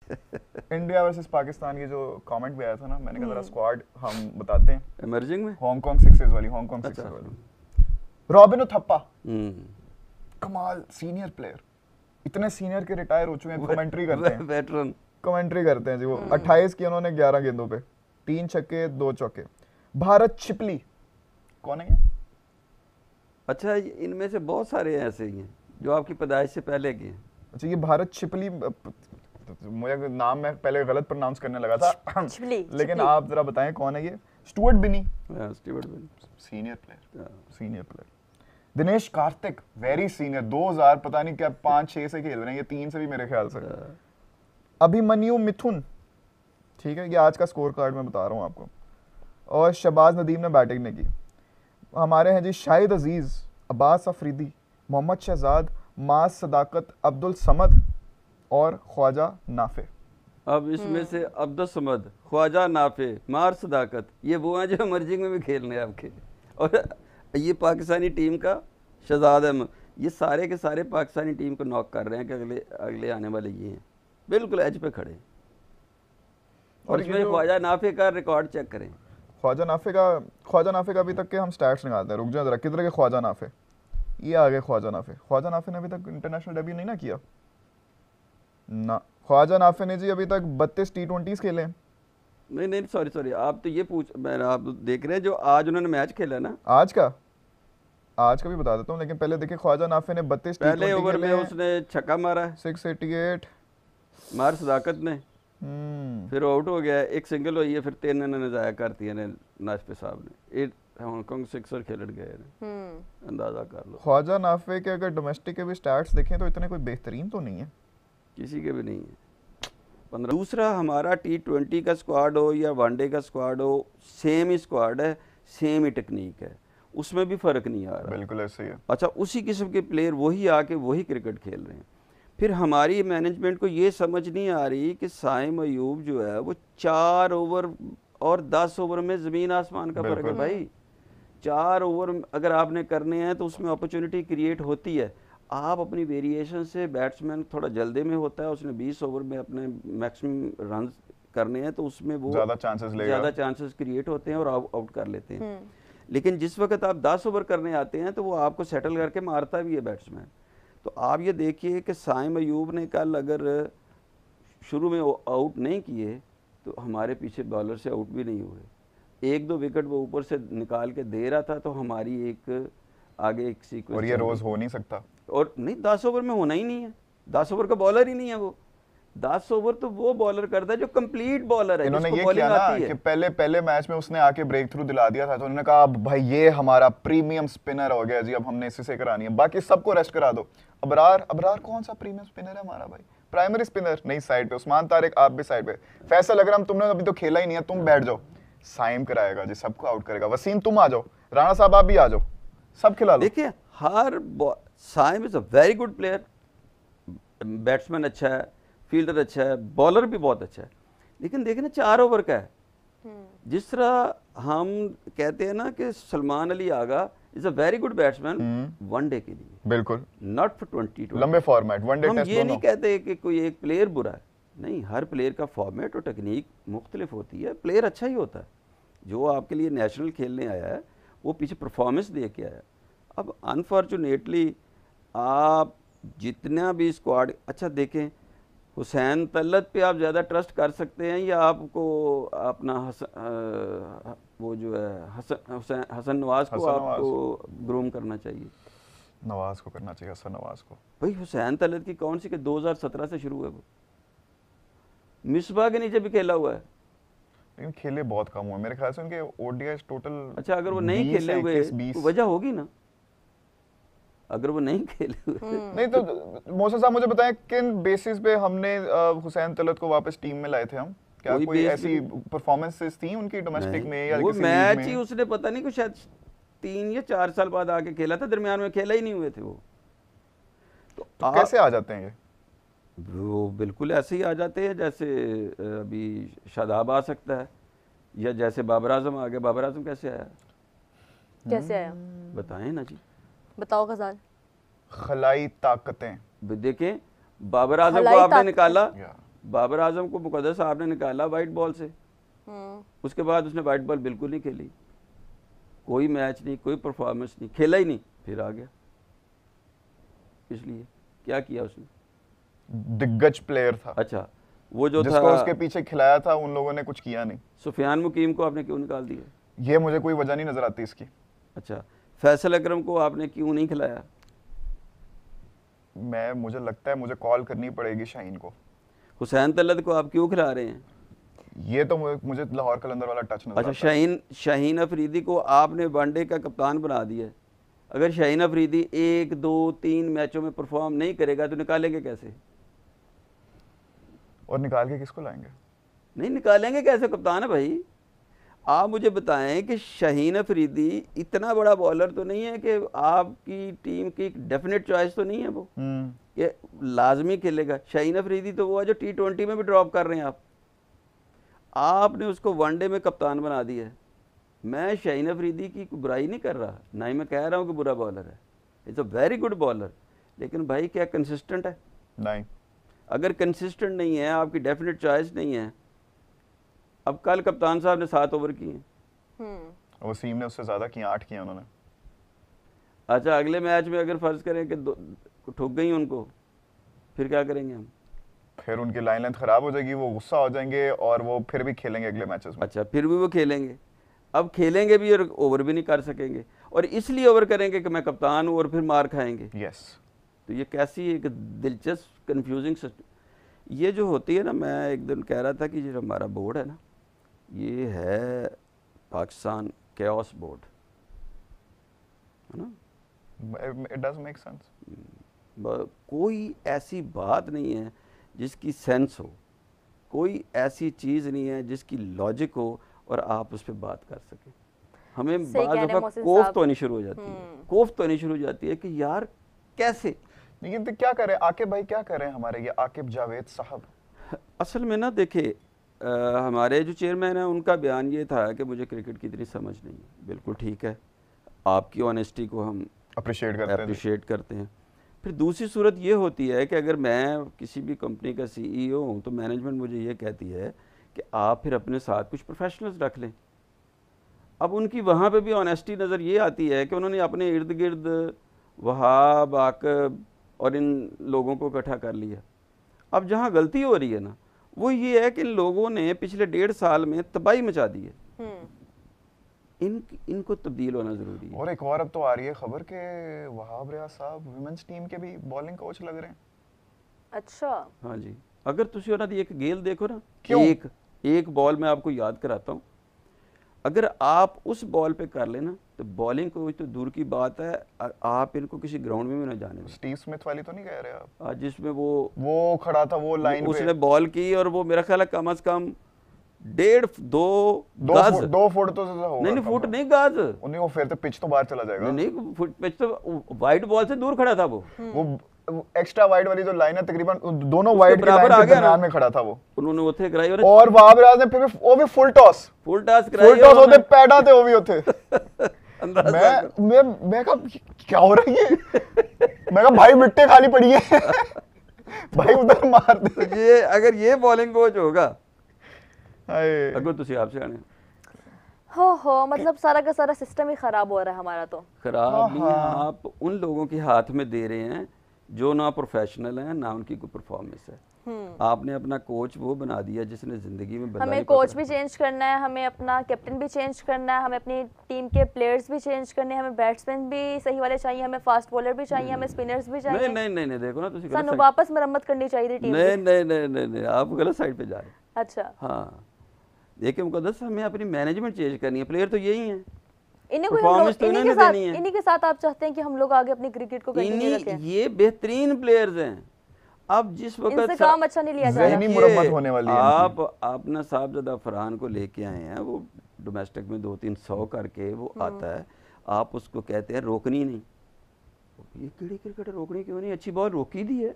India versus Pakistan की जो comment भी आया था ना, मैंने कहा जरा स्क्वाड हम बताते हैं। इमर्जिंग में हांगकांग सिक्सेस वाली, हांगकांग अच्छा। सिक्सेस वाली। रॉबिन थप्पा, कमाल सीनियर प्लेयर, इतने सीनियर के रिटायर हो चुके हैं, कमेंट्री करते हैं, वेटरन कमेंट्री करते हैं जी वो। 28 की उन्होंने 11 गेंदों पे 3 छक्के 2 चौके। भारत छिपली, कौन है ये? अच्छा, इनमें से बहुत सारे ऐसे ही हैं जो आपकी पैदाइश से पहले के हैं। अच्छा, ये भारत छिपली, मुझे नाम मैं पहले गलत प्रोनाउंस करने लगा था लेकिन आप जरा बताएं कौन है ये? स्टुअर्ट बिनी, स्टीवर्ट बिनी, senior player, senior player. Dinesh Karthik, very senior, 2000 पता नहीं क्या 5-6 से खेल रहे हैं ये, 3 से भी मेरे ख्याल से। अभिमन्यु मिथुन, ठीक है, ये आज का स्कोर कार्ड मैं बता रहा हूँ आपको। और शहबाज नदीम ने बैटिंग ने की। हमारे हैं जी शाहिद अजीज, अब्बास अफरीदी, मोहम्मद शहजाद, माज सदाकत, अब्दुल समद और ख्वाजा नाफे। अब इसमें से अब्दुल समद, ख्वाजा नाफे, मार सदाकत, ये वो हैं जो इमर्जिंग में भी खेल रहे हैं आपके। और ये पाकिस्तानी टीम का शहजाद अहमद, ये सारे के सारे पाकिस्तानी टीम को नॉक कर रहे हैं कि अगले अगले आने वाले ये हैं, बिल्कुल एज पे खड़े। और इसमें ख्वाजा नाफे का रिकॉर्ड चेक करें। ख्वाजा नाफे का अभी तक के हम स्टैट्स निकालते हैं, रुक जाओ जरा, किधर के ख्वाजा नाफे? ये आ गए ख्वाजा नाफे। ख्वाजा नाफे ने अभी तक इंटरनेशनल डेब्यू नहीं ना किया ना। ख्वाजा नाफे ने जी अभी तक 32 T20s खेले हैं। नहीं सॉरी, आप तो ये आप देख रहे हैं जो आज उन्होंने मैच खेला ना, आज का भी बता देता हूँ, लेकिन पहले देखिए ख्वाजा नाफे ने 32 पहले ओवर में उसने छक्का मारा 688, मार सदाकत ने, फिर आउट हो गया, एक सिंगल हुई है, फिर 3 इन्होंने जाया करती है नाजफे साहब ने, 8 हांगकांग सिक्सर खेल गए, अंदाजा कर लो। ख्वाजा नाफे के अगर डोमेस्टिक के भी स्टैट्स देखें तो इतने कोई बेहतरीन तो नहीं है, किसी के भी नहीं है। 15। दूसरा, हमारा T20 का स्क्वाड हो या वनडे का स्क्वाड हो, सेम ही स्क्वाड है, सेम ही टेक्निक है, उसमें भी फ़र्क नहीं आ रहा। बिल्कुल ऐसे ही है। अच्छा, उसी किस्म के प्लेयर वही आके वही क्रिकेट खेल रहे हैं। फिर हमारी मैनेजमेंट को ये समझ नहीं आ रही कि साइम अयूब जो है वो 4 ओवर और 10 ओवर में ज़मीन आसमान का फ़र्क है भाई। 4 ओवर अगर आपने करने हैं तो उसमें अपॉर्चुनिटी क्रिएट होती है। आप अपनी वेरिएशन से, बैट्समैन थोड़ा जल्दी में होता है, उसने 20 ओवर में अपने मैक्सिमम रन करने हैं तो उसमें वो ज़्यादा चांसेस क्रिएट होते हैं और आउट कर लेते हैं। लेकिन जिस वक्त आप 10 ओवर करने आते हैं तो वो आपको सेटल करके मारता भी है बैट्समैन। तो आप ये देखिए कि साइम अयूब ने कल अगर शुरू में आउट नहीं किए तो हमारे पीछे बॉलर से आउट भी नहीं हुए। 1-2 विकेट वो ऊपर से निकाल के दे रहा था तो हमारी एक आगे एक सीक्वेंस। और ये रोज हो नहीं सकता, और नहीं 10 ओवर में होना ही नहीं है, 10 ओवर का बॉलर ही नहीं है वो। 10 ओवर तो वो बॉलर करता है जो कंप्लीट बॉलर है, इन्होंने ये किया ना कि पहले मैच में उसने आके ब्रेक थ्रू दिला दिया था, तो उन्होंने कहा अब भाई ये हमारा प्रीमियम स्पिनर हो गया जी, अब हमने इसी से करानी है, बाकी सबको रेस्ट करा दो। अबरार कौन सा प्रीमियम स्पिनर है हमारा भाई? प्राइमरी स्पिनर नहीं, साइड पे उस्मान तारिक, आप भी साइड पे। फैसल अगर हम, तुमने अभी तो खेला ही नहीं है, तुम बैठ जाओ, साइम कराएगा जी, सबको आउट करेगा। वसीम तुम आ जाओ, राणा साहब आप भी आ जाओ, सब खिला लो। देखिए Saim is a very good player, batsman अच्छा है, फील्डर अच्छा है, बॉलर भी बहुत अच्छा है, लेकिन देखें ना 4 ओवर का है। जिस तरह हम कहते हैं ना कि Salman Ali Agha is a very good batsman one day के लिए, बिल्कुल, नॉट फॉर 2020 लंबे फॉर्मेट वनडे टेस्ट। हम ये नहीं कहते कि कोई एक प्लेयर बुरा है, नहीं, हर प्लेयर का फॉर्मेट और टेक्निक मुख्तलिफ होती है। प्लेयर अच्छा ही होता है, जो आपके लिए नेशनल खेलने आया है वो पीछे परफॉर्मेंस दे के आया। अब अनफॉर्चुनेटली आप जितना भी स्क्वाड अच्छा देखें, हुसैन तलत पे आप ज़्यादा ट्रस्ट कर सकते हैं या आपको अपना वो जो है हसन नवाज को आपको ग्रूम करना चाहिए? नवाज को करना चाहिए, हसन नवाज को। भाई हुसैन तलत की कौन सी कि 2017 से शुरू है, वो मिसबा के नीचे भी खेला हुआ है, लेकिन खेले बहुत कम हुए मेरे ख्याल से उनके ओडीआई टोटल। अच्छा, अगर वो नहीं खेले हुए तो वजह होगी ना, अगर वो नहीं खेले हुए। नहीं तो मोहसिन साहब मुझे बताएं किन बेसिस पे हमने हुसैन तलत को वापस टीम में लाए थे हम? क्या कोई ऐसी परफॉर्मेंसेस थी उनकी डोमेस्टिक में या वो किसी मैच ही उसने पता नहीं, कुछ शायद 3 या 4 साल बाद आके खेला था, दरमियान में खेला ही नहीं हुए थे वो। तो कैसे आ जाते हैं ये? वो बिल्कुल ऐसे ही आ जाते हैं जैसे अभी शादाब आ सकता है या जैसे बाबर आजम आ गया। बाबर आजम कैसे आया? बताएं ना जी, बताओ गजाल। खलाई ताकतें देखें, बाबर आजम को आपने निकाला, बाबर आजम को मुकद्दस साहब ने निकाला वाइट बॉल से, उसके बाद उसने वाइट बॉल बिल्कुल नहीं खेली, कोई मैच नहीं, कोई परफॉर्मेंस नहीं, खेला ही नहीं, फिर आ गया। इसलिए क्या किया उसने? दिग्गज प्लेयर था। अच्छा, वो जो जिसको था उसके पीछे खिलाया था उन लोगों ने कुछ किया नहीं। सुफियान मुकीम को आपने क्यों निकाल दिया? ये मुझे कोई वजह नहीं नजर आती इसकी। अच्छा, फैसल अकरम को आपने क्यों नहीं खिलाया? मुझे लगता है मुझे कॉल करनी पड़ेगी शाहीन को। हुसैन तलत को आप क्यों खिला रहे हैं? ये तो मुझे लाहौर कलंदर वाला टच नजर अच्छा, आता है। शाहीन अफरीदी को आपने वनडे का कप्तान बना दिया है। अगर शाहीन अफरीदी 1, 2, 3 मैचों में परफॉर्म नहीं करेगा तो निकालेंगे कैसे? और निकाल के किसको लाएंगे? नहीं निकालेंगे कैसे? कप्तान है भाई। आप मुझे बताएं कि शाहीन अफरीदी इतना बड़ा बॉलर तो नहीं है कि आपकी टीम की एक डेफिनेट चॉइस तो नहीं है वो कि लाजमी खेलेगा। शाहीन अफरीदी तो वो है जो T20 में भी ड्रॉप कर रहे हैं आपने उसको वनडे में कप्तान बना दिया है। मैं शाहीन अफरीदी की बुराई नहीं कर रहा, ना ही मैं कह रहा हूँ कि बुरा बॉलर है, it's a very good bowler, लेकिन भाई क्या कंसिस्टेंट है? नहीं। अगर कंसिस्टेंट नहीं है, आपकी डेफिनेट चॉइस नहीं है। अब कल कप्तान साहब ने 7 ओवर किए, वसीम ने उससे ज्यादा किए, 8 किए उन्होंने। अच्छा, अगले मैच में अगर फर्ज करें कि ठुक गई उनको, फिर क्या करेंगे हम? फिर उनकी लाइन लेंथ खराब हो जाएगी, वो गुस्सा हो जाएंगे और वो फिर भी खेलेंगे अगले मैचेस में। अच्छा, फिर भी वो खेलेंगे। अब खेलेंगे भी और ओवर भी नहीं कर सकेंगे, और इसलिए ओवर करेंगे कि मैं कप्तान हूँ, और फिर मार खाएंगे। यस। तो ये कैसी एक दिलचस्प कंफ्यूजिंग सिस्टम ये जो होती है ना। मैं एक दिन कह रहा था कि जो हमारा बोर्ड है ना, ये है पाकिस्तान कैओस बोर्ड, है ना? It does make sense. कोई ऐसी बात नहीं है जिसकी सेंस हो, कोई ऐसी चीज़ नहीं है जिसकी लॉजिक हो और आप उस पर बात कर सकें। हमें बाज़ दफ़ा कोफ्त तो नहीं शुरू हो जाती है, कोफ्त तो नहीं शुरू हो जाती है कि यार कैसे। लेकिन तो क्या करें आकिब भाई, क्या करें हमारे ये आकिब जावेद साहब? असल में ना देखिए, हमारे जो चेयरमैन हैं उनका बयान ये था कि मुझे क्रिकेट की इतनी समझ नहीं है। बिल्कुल ठीक है, आपकी ऑनेस्टी को हम अप्रिशिएट करते हैं। फिर दूसरी सूरत ये होती है कि अगर मैं किसी भी कंपनी का CEO हूँ तो मैनेजमेंट मुझे ये कहती है कि आप फिर अपने साथ कुछ प्रोफेशनल्स रख लें। अब उनकी वहाँ पे भी ऑनेस्टी नज़र ये आती है कि उन्होंने अपने इर्द गिर्द वहाब, आकब और इन लोगों को इकट्ठा कर लिया। अब जहाँ गलती हो रही है ना, वो ये है कि इन लोगों ने पिछले 1.5 साल में तबाही मचा दी है। इनको तब्दील होना ज़रूरी है। और एक और अब तो आ रही है खबर कि वहाब रियाज साहब वुमेन्स टीम के भी बॉलिंग कोच लग रहे हैं। अच्छा, हाँ जी। अगर तुसी उन्होंने एक गेल देखो ना, क्यों? एक बॉल मैं आपको याद कराता हूँ, अगर आप उस बॉल पे कर लेना तो बॉलिंग कोच तो दूर की बात है, आप इनको किसी ग्राउंड में भी ना जाने। स्टीव स्मिथ वाली तो नहीं कह रहे आप? जिसमें वो खड़ा था वो लाइन पे, उसने बॉल की और वो मेरा ख्याल है कम से कम 1.5-2 गज, 2 फुट तो होगा। नहीं फुट नहीं, गज। उन्हीं वो फिर तो पिच तो बाहर चला जाएगा। नहीं पिच तो वाइड बॉल से दूर खड़ा था वो एक्स्ट्रा वाइड वाली जो लाइन है तकरीबन दोनों वाइड के लाइन के दरमियान में खड़ा था वो। उन्होंने उथे कराई और वहाब रियाज ने फिर वो भी फुल टॉस कराई, फुल टॉस होते पैडा थे वो भी होते। मैं कहा क्या हो रहा है ये? मैं कहा भाई मिट्टी खाली पड़ी है भाई उधर मार दे। ये अगर ये बॉलिंग कोच होगा, अगर तुसी आपसे आने हो मतलब सारा का सारा सिस्टम ही खराब हो रहा है हमारा। तो खराब नहीं है, आप उन लोगों के हाथ में दे रहे हैं जो ना प्रोफेशनल हैं, ना उनकी कोई परफॉर्मेंस है। आपने अपना कोच वो बना दिया जिसने जिंदगी में हमें कोच भी चेंज करना है, हमें अपना कैप्टन भी चेंज करना है, हमें अपनी टीम के प्लेयर्स भी चेंज करने हैं, हमें बैट्समैन भी सही वाले चाहिए, हमें फास्ट बॉलर भी चाहिए, हमें स्पिनर्स भी चाहिए। नहीं देखो ना, तुसी सानू वापस मरम्मत करनी चाहिए टीम की। नहीं, आप गलत साइड पे जा रहे हैं। अच्छा, हाँ देखिए मुकद्दस, हमें अपनी मैनेजमेंट चेंज करनी है, प्लेयर तो यही है। इन्हीं के साथ आप चाहते हैं कि हम लोग आगे अपनी क्रिकेट को कंटिन्यू रखें। ये बेहतरीन प्लेयर्स हैं। अब जिस वक्त इनसे काम अच्छा नहीं लिया जा रहा, मुरम्मत होने वाली है। आप ना साहबजादा फरहान को लेके आए हैं, वो डोमेस्टिक में 200-300 करके वो आता है, आप उसको कहते हैं रोकनी नहीं। ये कीड़ी क्रिकेट रोकनी क्यों नहीं? अच्छी बॉल रोकी दी है,